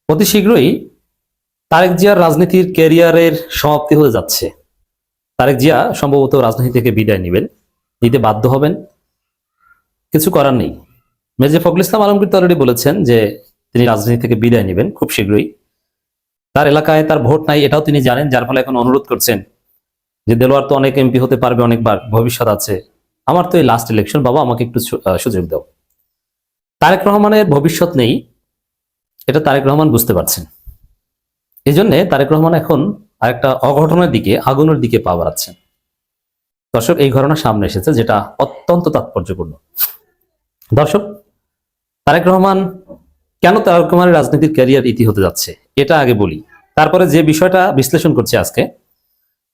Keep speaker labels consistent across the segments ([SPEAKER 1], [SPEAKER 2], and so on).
[SPEAKER 1] অতি শীঘ্রই তারেক জিয়ার রাজনীতির ক্যারিয়ারের সমাপ্তি হতে যাচ্ছে। তারেক জিয়া সম্ভবত রাজনীতি থেকে বিদায় নিতে বাধ্য হবেন। কিছু করার নেই। মির্জা ফখরুল ইসলাম আলমগীর তো অলরেডি বলেছেন যে তিনি রাজনীতি থেকে বিদায় নেবেন খুব শীঘ্রই। তার এলাকায় তার ভোট নাই এটাও তিনি জানেন, যার ফলে এখন অনুরোধ করছেন যে দেলোয়ার তো অনেক এমপি হতে পারবে, অনেকবার ভবিষ্যৎ আছে, আমার তো এই লাস্ট ইলেকশন, বাবা আমাকে একটু সুযোগ দাও। তারেক রহমানের ভবিষ্যৎ নেই, এটা তারেক রহমান বুঝতে পারছেন। এই জন্য তারেক রহমান এখন আরেকটা অঘটনের দিকে, আগুনের দিকে পা বাড়াচ্ছেন। দর্শক, এই ঘটনা সামনে এসেছে যেটা অত্যন্ত তাৎপর্যপূর্ণ। দর্শক, তারেক রহমান কেন তারেক রহমানের রাজনীতির ক্যারিয়ার ইতি হতে যাচ্ছে এটা আগে বলি, তারপরে যে বিষয়টা বিশ্লেষণ করছে আজকে।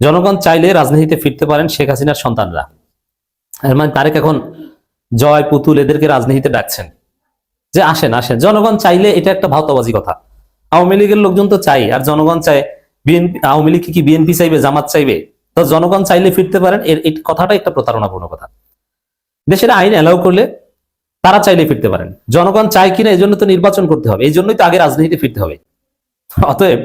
[SPEAKER 1] জনগণ চাইলে রাজনীতিতে ফিরতে পারেন শেখ হাসিনার সন্তানরা। এর মানে তারেক এখন জয়, পুতুল এদেরকে রাজনীতিতে ডাকছেন যে আসেন আসেন, জনগণ চাইলে। এটা একটা ভাওতাবাজি কথা। আওয়ামী লীগের লোকজন তো চাই, আর জনগণ চায় বিএনপি। আওয়ামী লীগ কি বিএনপি চাইবে, জামাত চাইবে? তো জনগণ চাইলে ফিরতে পারেন, এই কথাটা একটা প্রতারণাপূর্ণ কথা। দেশের আইন অ্যালাউ করলে তারা চাইলে ফিরতে পারেন। জনগণ চায় কিনা এই জন্য তো নির্বাচন করতে হবে, এই জন্যই তো আগে রাজনীতিতে ফিরতে হবে। অতএব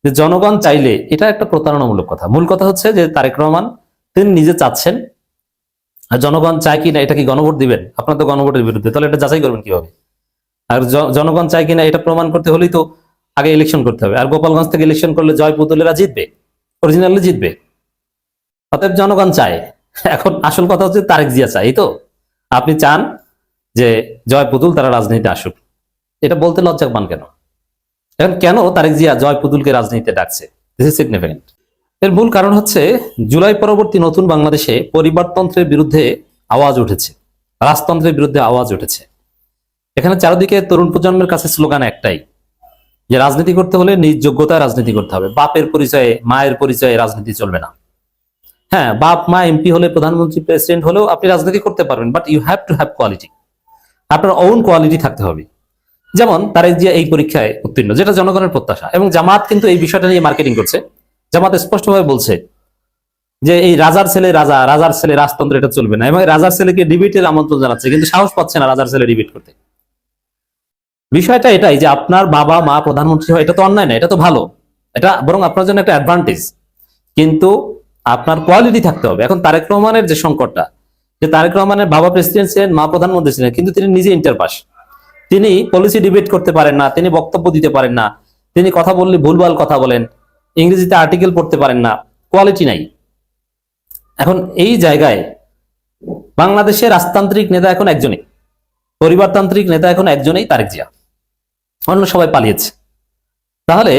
[SPEAKER 1] যে জনগণ চাইলে, এটা একটা প্রতারণামূলক কথা। মূল কথা হচ্ছে যে তারেক রহমান তিনি নিজে চাচ্ছেন, আর জনগণ চায় কিনা এটা কি গণভোট দিবেন? আপনার তো গণভোটের বিরুদ্ধে, তাহলে এটা যাচাই করবেন কিভাবে? আর জনগণ চায় কিনা এটা প্রমাণ করতে হলেই তো আগে ইলেকশন করতে হবে। আর গোপালগঞ্জ থেকে ইলেকশন করলে জয় পুতুলেরা জিতবে, অরিজিনালি জিতবে। অতএব জনগণ চায়। এখন আসল কথা হচ্ছে তারেক জিয়া চায়। এই তো আপনি চান যে জয় পুতুল তারা রাজনীতিতে আসুক, এটা বলতে লজ্জা পান কেন? এখন কেন তারেক জিয়া জয় পুতুলকে রাজনীতিতে ডাকছে? This is significant. এর মূল কারণ হচ্ছে জুলাই পরবর্তী নতুন বাংলাদেশে পরিবারতন্ত্রের বিরুদ্ধে আওয়াজ উঠেছে, রাজতন্ত্রের বিরুদ্ধে আওয়াজ উঠেছে। এখানে চারিদিকে তরুণ প্রজন্মের কাছে স্লোগান একটাই, যে রাজনীতি করতে হলে নিজ যোগ্যতায় রাজনীতি করতে হবে। বাপের পরিচয়ে, মায়ের পরিচয়ে রাজনীতি চলবে না। হ্যাঁ, বাপ মা এমপি হলে, প্রধানমন্ত্রী, প্রেসিডেন্ট হলেও আপনি রাজনীতি করতে পারবেন, but you have to have quality. আপনার ওন কোয়ালিটি থাকতে হবে। যেমন তারেক জিয়া এই পরীক্ষায় উত্তীর্ণ, যেটা জনগণের প্রত্যাশা। এবং জামাত কিন্তু এই বিষয়টা নিয়ে মার্কেটিং করছে। জামাত স্পষ্টভাবে বলছে যে এই রাজার ছেলে রাজা, রাজার ছেলে রাজতন্ত্র, এটা চলবে না। এবং রাজার ছেলেকে ডিবেটের আমন্ত্রণ জানাচ্ছে, কিন্তু সাহস পাচ্ছে না রাজার ছেলে ডিবেট করতে। বিষয়টা এটাই যে আপনার বাবা মা প্রধানমন্ত্রী হয়, এটা তো অন্যায় না, এটা তো ভালো, এটা বরং আপনার জন্য একটা অ্যাডভান্টেজ। কিন্তু আপনার কোয়ালিটি থাকতে হবে। এখন তারেক রহমানের যে সংকটটা, যে তারেক রহমানের বাবা প্রেসিডেন্ট ছিলেন, মা প্রধানমন্ত্রী ছিলেন, কিন্তু তিনি নিজে ইন্টার পাস। তিনি পলিসি ডিবেট করতে পারেন না, তিনি বক্তব্য দিতে পারেন না, তিনি কথা বললে ভুলভাল কথা বলেন, ইংরেজিতে আর্টিকেল পড়তে পারেন না, কোয়ালিটি নাই। এখন এই জায়গায় বাংলাদেশের রাজতান্ত্রিক নেতা এখন একজনই, পরিবারতান্ত্রিক নেতা এখন একজনই, তারেক জিয়া। অন্য সবাই পালিয়েছে। তাহলে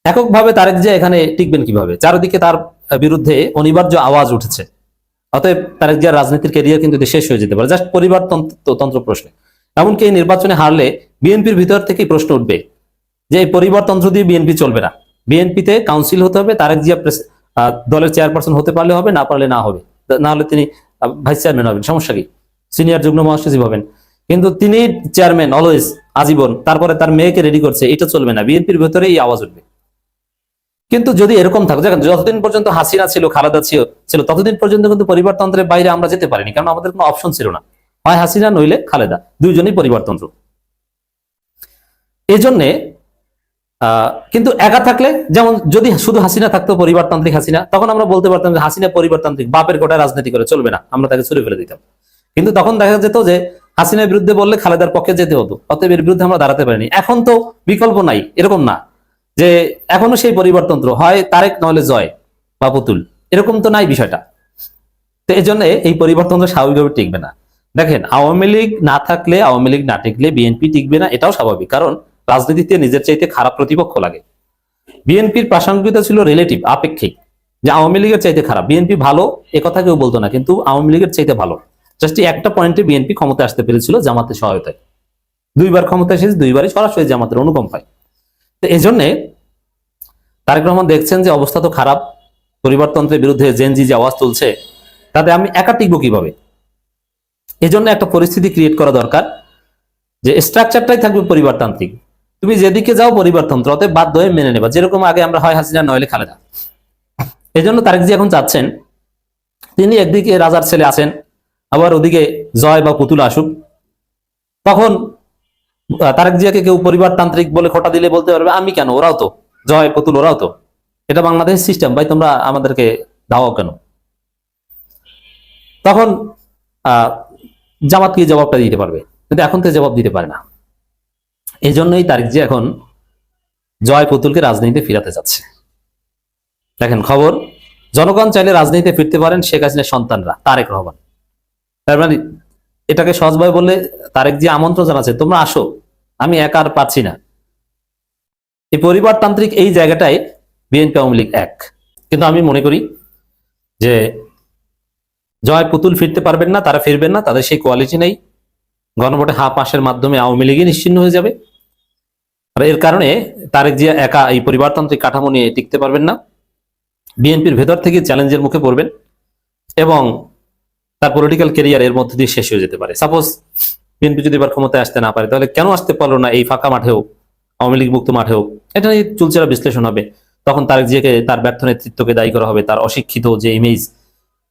[SPEAKER 1] এককভাবে তারেক জিয়া এখানে টিকবেন কিভাবে? চারিদিকে তার বিরুদ্ধে অনিবার্য আওয়াজ উঠেছে। অতএব তারেক জিয়ার রাজনীতির ক্যারিয়ার কিন্তু শেষ হয়ে যেতে পারে, জাস্ট পরিবারতন্ত্র প্রশ্নে। এমনকি এই নির্বাচনে হারলে বিএনপির ভিতর থেকেই প্রশ্ন উঠবে যে এই পরিবারতন্ত্র দিয়ে বিএনপি চলবে না। বিএনপিতে কাউন্সিল হতে হবে, তারেক জিয়া দলের চেয়ারপারসন হতে পারলে হবে, না পারলে না হবে। না হলে তিনি ভাইস চেয়ারম্যান হবেন, সমস্যা কি? সিনিয়র যুগ্ম মহাসচিব হবেন, কিন্তু তিনি চেয়ারম্যান অলওয়েজ, আজীবন। তারপরে তার মেয়েকে রেডি করছে, এটা চলবে না। বিএনপির ভেতরে এই আওয়াজ উঠবে। কিন্তু যদি এরকম থাকে, দেখেন যতদিন পর্যন্ত হাসিনা ছিল, খালেদা ছিল, ততদিন পর্যন্ত কিন্তু পরিবারতন্ত্রের বাইরে আমরা যেতে পারিনি, কারণ আমাদের কোনো অপশন ছিল না, হয় হাসিনা নইলে খালেদা, দুইজনই পরিবারতন্ত্র। এই জন্যে কিন্তু একা থাকলে, যেমন যদি শুধু হাসিনা থাকতো, পরিবারতান্ত্রিক হাসিনা, তখন আমরা বলতে পারতাম যে হাসিনা পরিবারতান্ত্রিক, বাপের কোটায় রাজনীতি করে চলবে না, আমরা তাকে ছুড়ে ফেলে দিতাম। কিন্তু তখন দেখা যেত যে হাসিনার বিরুদ্ধে বললে খালেদার পক্ষে যেতে হতো, অতএব এর বিরুদ্ধে আমরা দাঁড়াতে পারিনি। এখন তো বিকল্প নাই, এরকম না যে এখনো সেই পরিবারতন্ত্র, হয় তারেক নইলে জয় বা পুতুল, এরকম তো নাই বিষয়টা। তো এই জন্য এই পরিবারতন্ত্র স্বাভাবিকভাবে টিকবে না। দেখেন, আওয়ামী লীগ না থাকলে, আওয়ামী লীগ না টিকলে বিএনপি টিকবে না, এটাও স্বাভাবিক। কারণ রাজনীতিতে নিজের চাইতে খারাপ প্রতিপক্ষ লাগে। বিএনপির প্রাসঙ্গিকতা ছিল রিলেটিভ, আপেক্ষিক, যে আওয়ামী লীগের চাইতে খারাপ। বিএনপি ভালো এ কথা কেউ বলতো না, কিন্তু আওয়ামী লীগের চাইতে ভালো। জাস্ট একটা পয়েন্টে বিএনপি ক্ষমতা আসতে পেরেছিল জামাতের সহায়তায়। দুইবার ক্ষমতা এসেছে, দুইবারই সরাসরি জামাতের অনুকম্পায়। তো এই জন্যে তারেক রহমান দেখছেন যে অবস্থা তো খারাপ, পরিবারতন্ত্রের বিরুদ্ধে জেনজি যে আওয়াজ তুলছে, তাতে আমি একা টিকবো কিভাবে? এই জন্য একটা পরিস্থিতি ক্রিয়েট করা দরকার যে স্ট্রাকচারটাই থাকবে পরিবারতান্ত্রিক। তুমি যেদিকে যাও পরিবারতন্ত্র, অতএব বাধ্য হয়ে মেনে নেবা। যেরকম আগে আমরা হয় হাসিনা নইলে খালেদা। এই জন্য তারেক জি এখন চাচ্ছেন, তিনি একদিকে রাজার ছেলে আছেন, আবার ওদিকে জয় বা পুতুল আসুক। তখন তারেক জিয়াকে কেউ পরিবারতান্ত্রিক বলে খোঁটা দিলে বলতে পারবে আমি কেন, ওরাও তো, জয় পুতুল ওরাও তো। এটা বাংলাদেশের সিস্টেম ভাই, তোমরা আমাদেরকে দাও কেন? তখন জামাত কি জবাবটা দিতে পারবে, কিন্তু এখন তো জবাব দিতে পারে না। এই জন্যই তারেক জিয়া এখন জয় পুতুলকে রাজনীতিতে ফিরাতে যাচ্ছে। দেখেন খবর, জনগণ চাইলে রাজনীতিতে ফিরতে পারেন শেখ হাসিনার সন্তানরা, তারেক রহমান। তার মানে এটাকে সহজভাবে বললে তারেক জিয়া আমন্ত্রণ জানাচ্ছে, তোমরা আসো, আমি একা আর পাচ্ছি না। এই পরিবারতান্ত্রিক এই জায়গাটায় বিএনপি আওয়ামী লীগ এক। কিন্তু আমি মনে করি যে জয় পুতুল ফিরতে পারবেন না, তারা ফিরবেন না, তাদের সেই কোয়ালিটি নেই। গণভোটে হা পাশের মাধ্যমে আওয়ামী লীগই নিশ্চিহ্ন হয়ে যাবে। আর এর কারণে তারেক জিয়া একা এই পরিবারতান্ত্রিক কাঠামো নিয়ে টিকতে পারবেন না। বিএনপির ভেতর থেকে চ্যালেঞ্জের মুখে পড়বেন এবং তার পলিটিক্যাল ক্যারিয়ার এর মধ্যে দিয়ে শেষ হয়ে যেতে পারে। সাপোজ বিএনপি যদি এবার ক্ষমতায় আসতে না পারে, তাহলে কেন আসতে পারলো না এই ফাঁকা মাঠেও, আওয়ামী লীগ মুক্ত মাঠেও, এটা নিয়ে চুলচেরা বিশ্লেষণ হবে। তখন তারেক জিয়াকে, তার ব্যর্থ নেতৃত্বকে দায়ী করা হবে, তার অশিক্ষিত যে ইমেজ,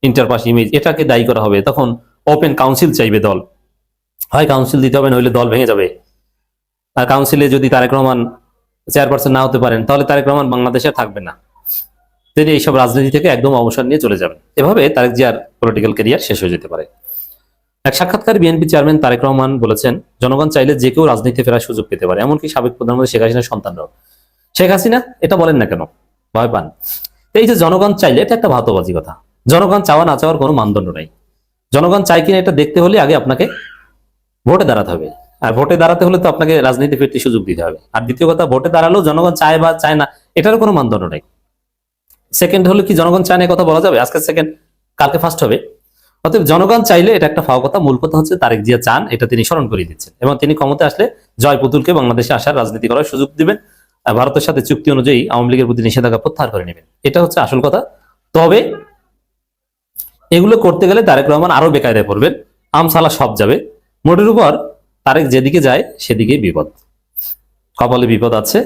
[SPEAKER 1] ইন্টারপাস ইমেজ, এটাকে দায়ী করা হবে। তখন ওপেন কাউন্সিল চাইবে দল, হয় কাউন্সিল দিতে হবে, নইলে দল ভেঙে যাবে। আর কাউন্সিলে যদি তারেক রহমান চেয়ারপারসন না হতে পারেন, তাহলে তারেক রহমান বাংলাদেশে থাকবে না, তিনি এইসব রাজনীতি থেকে একদম অবসর নিয়ে চলে যাবেন। এভাবে তারেক জিয়ার পলিটিক্যাল ক্যারিয়ার শেষ হয়ে যেতে পারে। এক সাক্ষাৎকারে বিএনপি চেয়ারম্যান তারেক রহমান বলেছেন, জনগণ চাইলে যে কেউ রাজনীতিতে ফেরার সুযোগ পেতে পারে, এমনকি সাবেক প্রধানমন্ত্রী শেখ হাসিনার সন্তানরাও। শেখ হাসিনা এটা বলেন না কেন, ভয় পান? এই যে জনগণ চাইলে, এটা একটা ভাতবাজি কথা। জনগণ চাওয়া না চাওয়ার কোনো মানদণ্ড নাই। জনগণ চাই কিনা এটা দেখতে হলে আগে আপনাকে ভোটে দাঁড়াতে হবে। আর ভোটে দাঁড়াতে হলে তো আপনাকে রাজনীতি ফিরতে সুযোগ দিতে হবে। আর দ্বিতীয় কথা, ভোটে দাঁড়ালেও জনগণ চায় বা চায় না, এটারও কোনো মানদণ্ড নাই। সেকেন্ড হলে কি জনগণ চায় না কথা বলা যাবে? আজকে সেকেন্ড, কালকে ফার্স্ট হবে। অতএব জনগণ চাইলে এটা একটা ফাও কথা। মূল কথা হচ্ছে তারেক জিয়া চান, এটা তিনি স্মরণ করিয়ে দিচ্ছেন, এবং তিনি ক্ষমতায় আসলে জয় পুতুলকে বাংলাদেশে আসার রাজনীতি করার সুযোগ দিবেন। ভারতের সাথে চুক্তি অনুযায়ী আওয়ামী লীগের প্রতি নিষেধাজ্ঞা প্রত্যাহার করে নেবেন। এটা হচ্ছে আসল কথা। তবে এগুলো করতে গেলে তারেক রহমান আরো বেকায়দায় পড়বেন, আমসালা সব যাবে। মোটের উপর তারেক যেদিকে যায় সেদিকেই বিপদ, কপালে বিপদ আছে।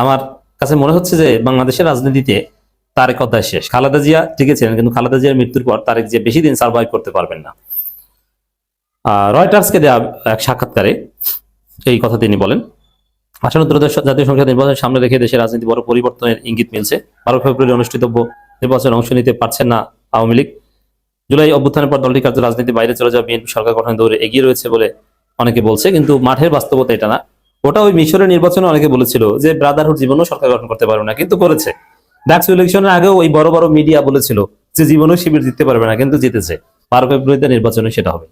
[SPEAKER 1] আমার কাছে মনে হচ্ছে যে বাংলাদেশের রাজনীতিতে তারেক অধ্যায় শেষ। খালেদা জিয়া টিকে ছিলেন, কিন্তু খালেদা জিয়ার মৃত্যুর পর তারেক জিয়া বেশি দিন সার্ভাইভ করতে পারবেন না। রয়টার্সকে দেওয়া এক সাক্ষাৎকারে এই কথা তিনি বলেন। আসন্ন ত্রয়োদশ জাতীয় সংসদ নির্বাচন সামনে রেখে দেশের রাজনীতি বড় পরিবর্তনের ইঙ্গিত মিলছে। 12 ফেব্রুয়ারি অনুষ্ঠিতব্য নির্বাচনে অংশ নিতে পারছেন না আওয়ামী লীগ। জুলাই অভ্যুত্থানের পর দলটি কার্য রাজনীতি বাইরে চলে যাওয়া বিএনপি সরকার গঠনের দৌড়ে এগিয়ে রয়েছে বলে অনেকে বলছে, কিন্তু মাঠের বাস্তবতা এটা না। ওটা ওই মিশরের নির্বাচনে অনেকে বলেছিল যে ব্রাদারহুড জীবনও সরকার গঠন করতে পারবে না, কিন্তু করেছে। ডাকসু ইলেকশনের আগেও ওই বড় বড় মিডিয়া বলেছিল যে জীবনও শিবির জিততে পারবে না, কিন্তু জিতেছে। 12 ফেব্রুয়ারিতে নির্বাচনে সেটা হবে।